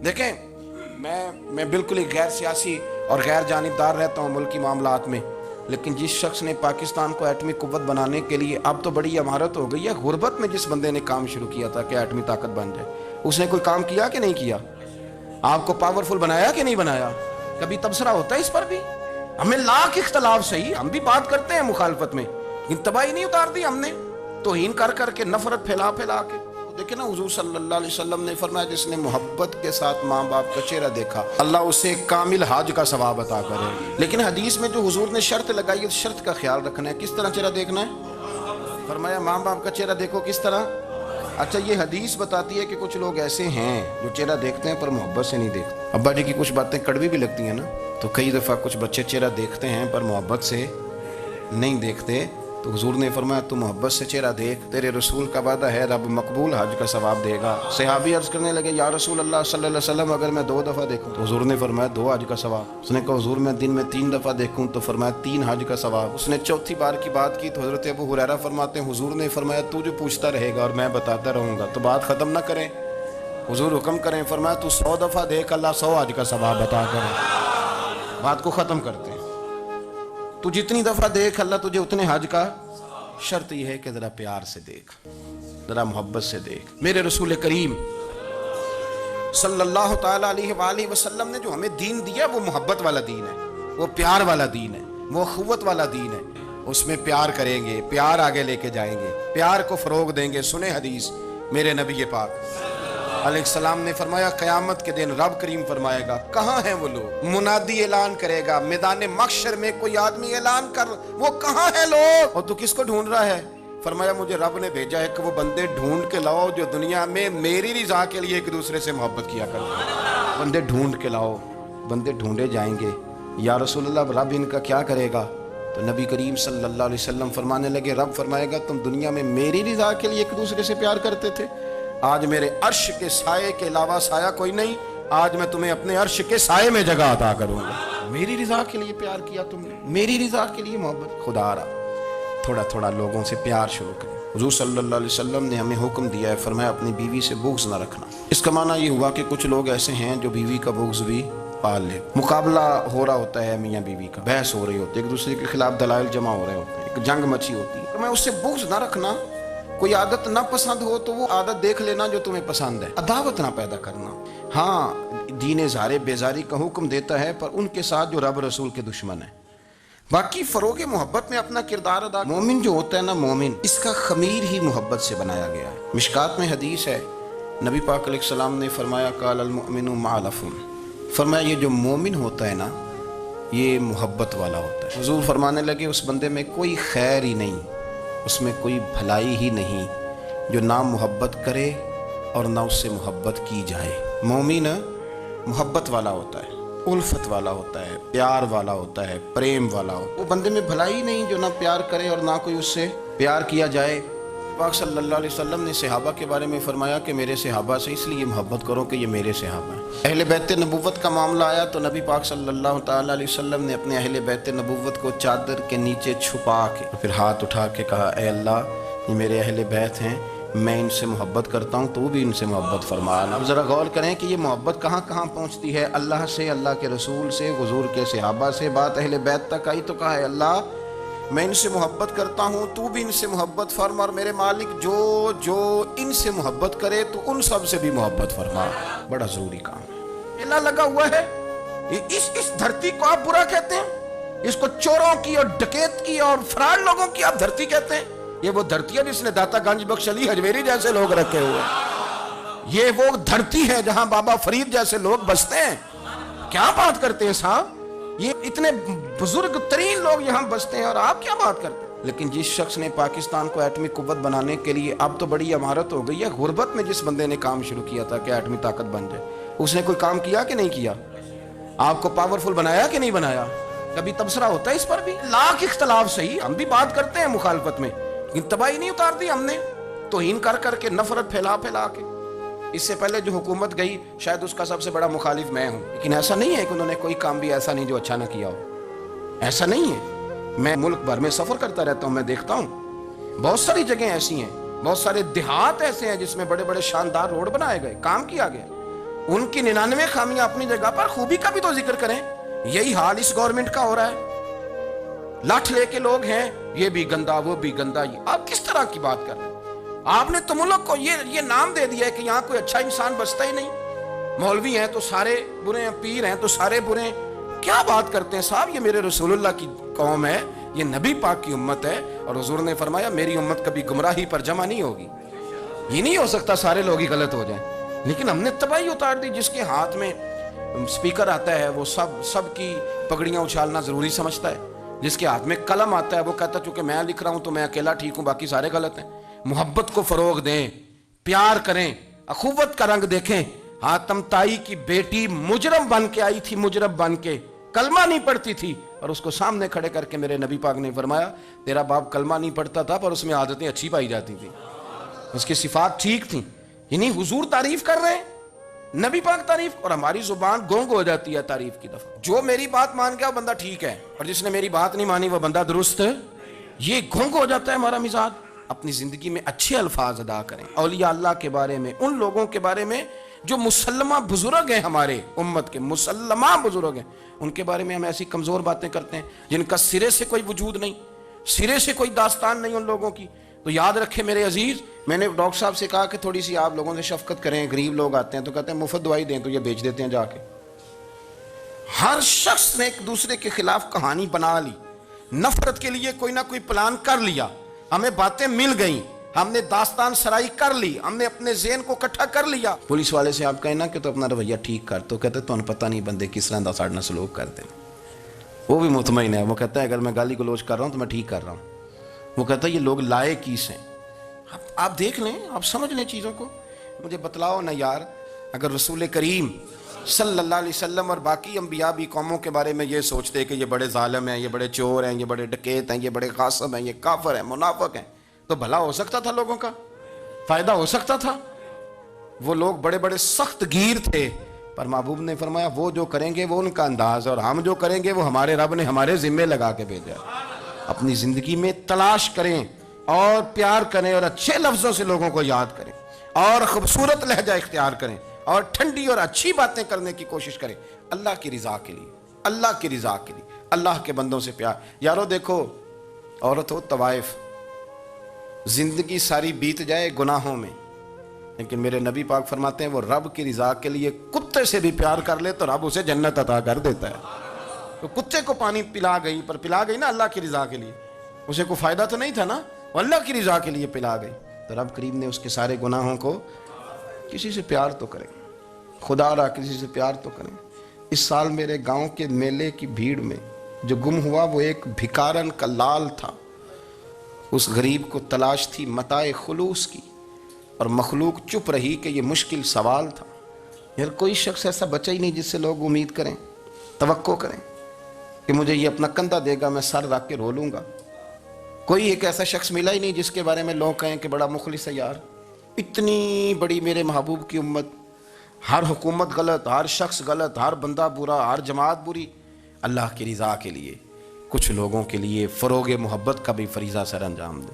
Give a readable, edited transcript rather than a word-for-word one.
देखें, मैं बिल्कुल ही गैर सियासी और गैर जानिबदार रहता हूँ मुल्की मामलात में, लेकिन जिस शख्स ने पाकिस्तान को एटमी कुव्वत बनाने के लिए, अब तो बड़ी इमारत हो गई है, गुर्बत में जिस बंदे ने काम शुरू किया था कि एटमी ताकत बन जाए, उसने कोई काम किया कि नहीं किया? आपको पावरफुल बनाया कि नहीं बनाया? कभी तबसरा होता है इस पर भी? हमें लाख इख्तलाफ सही, हम भी बात करते हैं मुखालफत में, लेकिन तबाही नहीं उतार दी हमने, तौहीन कर करके, नफरत फैला फैला के। देखिए ना, हुजूर सल्लल्लाहु अलैहि वसल्लम ने फरमाया, जिसने मोहब्बत के साथ माँ बाप का चेहरा देखा, अल्लाह उसे कामिल हज का सवाब अता करे। लेकिन हदीस में जो हुजूर ने शर्त लगाई है, शर्त का ख्याल रखना है। किस तरह चेहरा देखना है? फरमाया माँ बाप का चेहरा देखो। किस तरह? अच्छा, ये हदीस बताती है कि कुछ लोग ऐसे हैं जो चेहरा देखते हैं पर मोहब्बत से नहीं देखते। अब्बा जी की कुछ बातें कड़वी भी लगती हैं ना, तो कई दफ़ा कुछ बच्चे चेहरा देखते हैं पर मोहब्बत से नहीं देखते, तो हुजूर ने फरमाया तू मोहब्बत से चेहरा देख, तेरे रसूल का वादा है रब मकबूल हज का सवाब देगा। सहाबी अर्ज करने लगे, या रसूल अल्लाह सल्लल्लाहु अलैहि वसल्लम, अगर मैं 2 दफ़ा देखूं? तो हुजूर ने फरमाया 2 हज का सवाब। उसने कहा हुजूर मैं दिन में 3 दफ़ा देखूं? तो फरमाया 3 हज का सवाब। उसने चौथी बार की बात की तो हज़रत अबू हुरैरा फरमाते हैं, हुजूर ने फरमाया तू जो पूछता रहेगा और मैं बताता रहूँगा तो बात ख़त्म ना करें। हुजूर हुक्म करें, फरमाया तू 100 दफ़ा देख, अल्लाह 100 हज का सवाब अता करे। बात को ख़त्म करते हैं। तू जितनी दफ़ा देख, अल्लाह तुझे उतने हज का। शर्त यह है कि जरा प्यार से देख, जरा मोहब्बत से देख। मेरे रसूल करीम सल्लल्लाहु ताला अलैहि वसल्लम ने जो हमें दीन दिया वो मोहब्बत वाला दीन है, वो प्यार वाला दीन है, वो अखुवत वाला दीन है। उसमें प्यार करेंगे, प्यार आगे लेके जाएंगे, प्यार को फरोग देंगे। सुने हदीस, मेरे नबी पाक अलैहिस्सलाम ने फरमाया, क़यामत के दिन रब करीम फरमाएगा कहाँ हैं वो लोग? मुनादी ऐलान करेगा, मैदान महशर में कोई आदमी ऐलान कर, वो कहाँ है लोग? और तू किसको ढूंढ रहा है? फरमाया मुझे रब ने भेजा है कि वो बंदे ढूंढ के लाओ जो दुनिया में मेरी रिजा के लिए एक दूसरे से मोहब्बत किया करते। बंदे ढूंढ के लाओ। बंदे ढूंढे जाएंगे। या रसूलल्लाह, रब इनका क्या करेगा? तो नबी करीम सल्लल्लाहु अलैहि वसल्लम फरमाने लगे, रब फरमाएगा तुम दुनिया में मेरी रिजा के लिए एक दूसरे से प्यार करते थे, आज मेरे अर्श के साये के अलावा साया कोई नहीं, आज मैं तुम्हें अपने अर्श के साये में जगह अता करूंगा। मेरी रिजा के लिए प्यार किया तुमने, मेरी रिजा के लिए मोहब्बत। खुदा रहा थोड़ा थोड़ा लोगों से प्यार शुरू करें। हुजूर सल्लल्लाहु अलैहि वसल्लम ने हमें हुक्म दिया है, फरमाया अपनी बीवी से बुग़्ज़ ना रखना। इसका माना ये हुआ कि कुछ लोग ऐसे हैं जो बीवी का बुग़्ज़ भी पाल ले। मुकाबला हो रहा होता है मियाँ बीवी का, बहस हो रही होती है, एक दूसरे के खिलाफ दलाइल जमा हो रहे होते हैं, एक जंग मची होती है। मैं उससे बुग़्ज़ ना रखना। कोई आदत ना पसंद हो तो वो आदत देख लेना जो तुम्हें पसंद है, अदावत ना पैदा करना। हाँ, दीन ज़ारे बेजारी का हुक्म देता है पर उनके साथ जो रब रसूल के दुश्मन है। बाकी फरोगे मोहब्बत में अपना किरदार अदा। मोमिन जो होता है ना, मोमिन, इसका खमीर ही मोहब्बत से बनाया गया है। मिशकात में हदीस है, नबी पाक अलैहिस्सलाम ने फरमाया काल मुमिनु मालफुन, फरमाया ये जो मोमिन होता है ना, ये मोहब्बत वाला होता है। हुजूर फरमाने लगे उस बंदे में कोई खैर ही नहीं, उसमें कोई भलाई ही नहीं जो ना मोहब्बत करे और ना उससे मोहब्बत की जाए। मोमिन मोहब्बत वाला होता है, उल्फत वाला होता है, प्यार वाला होता है, प्रेम वाला होता है। वो बंदे में भलाई नहीं जो ना प्यार करे और ना कोई उससे प्यार किया जाए। पाक सल्लल्लाहु अलैहि वसल्लम ने सहाबा के बारे में फरमाया कि मेरे सहाबा से इसलिए मोहब्बत करो कि ये मेरे सहाबा हैं। अहले बैत नबुव्वत का मामला आया तो नबी पाक सल्लल्लाहु ताला अलैहि वसल्लम ने अपने अहले बैत नबुव्वत को चादर के नीचे छुपा के फिर हाथ उठा के कहा, ए अल्लाह, ये मेरे अहले बैत हैं, मैं इनसे मोहब्बत करता हूँ, तो भी इनसे मोहब्बत फरमा। अब ज़रा गौर करें कि ये मोहब्बत कहाँ कहाँ पहुँचती है। अल्लाह से, अल्लाह के रसूल से, हुजूर के सहाबा से, बात अहले बैत तक आई तो कहा है अल्लाह मैं इनसे मोहब्बत करता हूँ, तू भी इनसे मोहब्बत फरमा, और मेरे मालिक जो जो इनसे मोहब्बत करे तो उन सब से भी मोहब्बत फरमा। बड़ा ज़रूरी काम है। मेला लगा हुआ है, इस धरती को आप बुरा कहते हैं, इसको चोरों की और डकैत की और फरार लोगों की आप धरती कहते हैं। ये वो धरती है जिसने दाता गंज बख्श अली हजवेरी जैसे लोग रखे हुए। ये वो धरती है जहां बाबा फरीद जैसे लोग बसते हैं। क्या बात करते हैं साहब, ये इतने बुजुर्ग तरीन लोग यहाँ बसते हैं और आप क्या बात करते हैं। लेकिन जिस शख्स ने पाकिस्तान को एटमी कुव्वत बनाने के लिए, अब तो बड़ी इमारत हो गई है, गुर्बत में जिस बंदे ने काम शुरू किया था कि एटमी ताकत बन जाए, उसने कोई काम किया कि नहीं किया? आपको पावरफुल बनाया कि नहीं बनाया? कभी तबसरा होता है इस पर भी? लाख इख्तलाफ सही, हम भी बात करते हैं मुखालफत में, लेकिन तबाही नहीं उतार दी हमने, तौहीन कर करके, नफरत फैला फैला के। इससे पहले जो हुकूमत गई शायद उसका सबसे बड़ा मुखालिफ मैं हूँ, लेकिन ऐसा नहीं है कि उन्होंने कोई काम भी ऐसा नहीं जो अच्छा ना किया हो। ऐसा नहीं है। मैं मुल्क भर में सफ़र करता रहता हूँ, मैं देखता हूँ बहुत सारी जगह ऐसी हैं, बहुत सारे देहात ऐसे हैं जिसमें बड़े बड़े शानदार रोड बनाए गए, काम किया गया, ان کی 99 खामियां अपनी जगह पर, खूबी का भी तो जिक्र करें। यही हाल इस गवर्नमेंट का हो रहा है। लाठ लेके लोग हैं, ये भी गंदा वो भी गंदा। ये आप किस तरह की बात कर रहे हैं? आपने तो मुल्क को ये नाम दे दिया है कि यहाँ कोई अच्छा इंसान बचता ही नहीं। मौलवी हैं तो सारे बुरे हैं, पीर हैं तो सारे बुरे हैं। क्या बात करते हैं साहब? ये मेरे रसूलुल्लाह की कौम है, ये नबी पाक की उम्मत है, और हुजूर ने फरमाया मेरी उम्मत कभी गुमराही पर जमा नहीं होगी। ये नहीं हो सकता सारे लोग ही गलत हो जाएं। लेकिन हमने तबाही उतार दी। जिसके हाथ में स्पीकर आता है वो सबकी पगड़ियां उछालना जरूरी समझता है। जिसके हाथ में कलम आता है वो कहता है चूंकि मैं लिख रहा हूं तो मैं अकेला ठीक हूं, बाकी सारे गलत हैं। मोहब्बत को फरोग दें, प्यार करें, अखुवत का रंग देखें। हातम ताई की बेटी मुजरम बन के आई थी, मुजरम बन के, कलमा नहीं पढ़ती थी, और उसको सामने खड़े करके मेरे नबी पाक ने फरमाया तेरा बाप कलमा नहीं पढ़ता था पर उसमें आदतें अच्छी पाई जाती थी, उसकी सिफात ठीक थी। यानी हुजूर तारीफ कर रहे हैं, नबी पाक तारीफ, और हमारी जुबान गोंग हो जाती है तारीफ की दफा। जो मेरी बात मान गया वो बंदा ठीक है, और जिसने मेरी बात नहीं मानी वो बंदा दुरुस्त है। ये गोंग हो जाता है हमारा मिजाज। अपनी जिंदगी में अच्छे अल्फाज अदा करें औलिया अल्लाह के बारे में, उन लोगों के बारे में जो मुसल्लमा बुजुर्ग हैं, हमारे उम्मत के मुसल्लमा बुजुर्ग हैं, उनके बारे में हम ऐसी कमजोर बातें करते हैं जिनका सिरे से कोई वजूद नहीं, सिरे से कोई दास्तान नहीं उन लोगों की। तो याद रखें मेरे अजीज, मैंने डॉक्टर साहब से कहा कि थोड़ी सी आप लोगों से शफकत करें। गरीब लोग आते हैं तो कहते हैं मुफ्त दवाई दें, तो ये बेच देते हैं जाके। हर शख्स ने एक दूसरे के खिलाफ कहानी बना ली, नफरत के लिए कोई ना कोई प्लान कर लिया, हमें बातें मिल गई, हमने दास्तान सराई कर ली, हमने अपने ज़हन को इकट्ठा कर लिया। पुलिस वाले से आप कहें ना कि तो अपना रवैया ठीक कर, तो कहते तुहानू पता नहीं बंदे किस तरह का साढ़े नाल सलूक करते हैं। वो भी मुतमईन है, वो कहता है अगर मैं गाली गलोच कर रहा हूँ तो मैं ठीक कर रहा हूँ। वो कहता है ये लोग लाए किस हैं। आप देख लें, आप समझ लें चीज़ों को। मुझे बतलाओ ना यार, अगर रसूल करीम सल्लल्लाहु अलैहि वसल्लम और बाकी अंबिया भी कौमों के बारे में ये सोचते कि ये बड़े जालिम हैं, ये बड़े चोर हैं, ये बड़े डकैत हैं, ये बड़े गासिब हैं, ये काफिर हैं, मुनाफिक हैं, तो भला हो सकता था, लोगों का फायदा हो सकता था। वो लोग बड़े बड़े सख्त गिर थे, पर महबूब ने फरमाया वो जो करेंगे वो उनका अंदाज, और हम जो करेंगे वो हमारे रब ने हमारे जिम्मे लगा के भेजा। अपनी जिंदगी में तलाश करें और प्यार करें और अच्छे लफ्जों से लोगों को याद करें और खूबसूरत लहजा इख्तियार करें और ठंडी और अच्छी बातें करने की कोशिश करें अल्लाह की रिजा के लिए, अल्लाह की रिजा के लिए, अल्लाह के बंदों से प्यार। यारो देखो, औरत हो तवाइफ, जिंदगी सारी बीत जाए गुनाहों में, लेकिन मेरे नबी पाक फरमाते हैं वो रब की रिजा के लिए कुत्ते से भी प्यार कर ले तो रब उसे जन्नत अता कर देता है। तो कुत्ते को पानी पिला गई, पर पिला गई ना अल्लाह की रिजा के लिए, उसे कोई फायदा तो नहीं था ना, वो अल्लाह की रिजा के लिए पिला गई। तो रब करीम ने उसके सारे गुनाहों को, किसी से प्यार तो करें, खुदा रहा किसी से प्यार तो करें। इस साल मेरे गांव के मेले की भीड़ में जो गुम हुआ वो एक भिकारन का लाल था। उस गरीब को तलाश थी मताए खुलूस की, और मखलूक चुप रही कि ये मुश्किल सवाल था। यार कोई शख्स ऐसा बचा ही नहीं जिससे लोग उम्मीद करें, तवक्को करें कि मुझे ये अपना कंधा देगा, मैं सर रख के रो लूँगा। कोई एक ऐसा शख्स मिला ही नहीं जिसके बारे में लोग कहें कि बड़ा मुखलिस है। यार इतनी बड़ी मेरे महबूब की उम्मत, हर हुकूमत गलत, हर शख्स गलत, हर बंदा बुरा, हर जमात बुरी। अल्लाह की रिज़ा के लिए कुछ लोगों के लिए फ़रोग़ मोहब्बत का भी फरीज़ा सर अंजाम दे।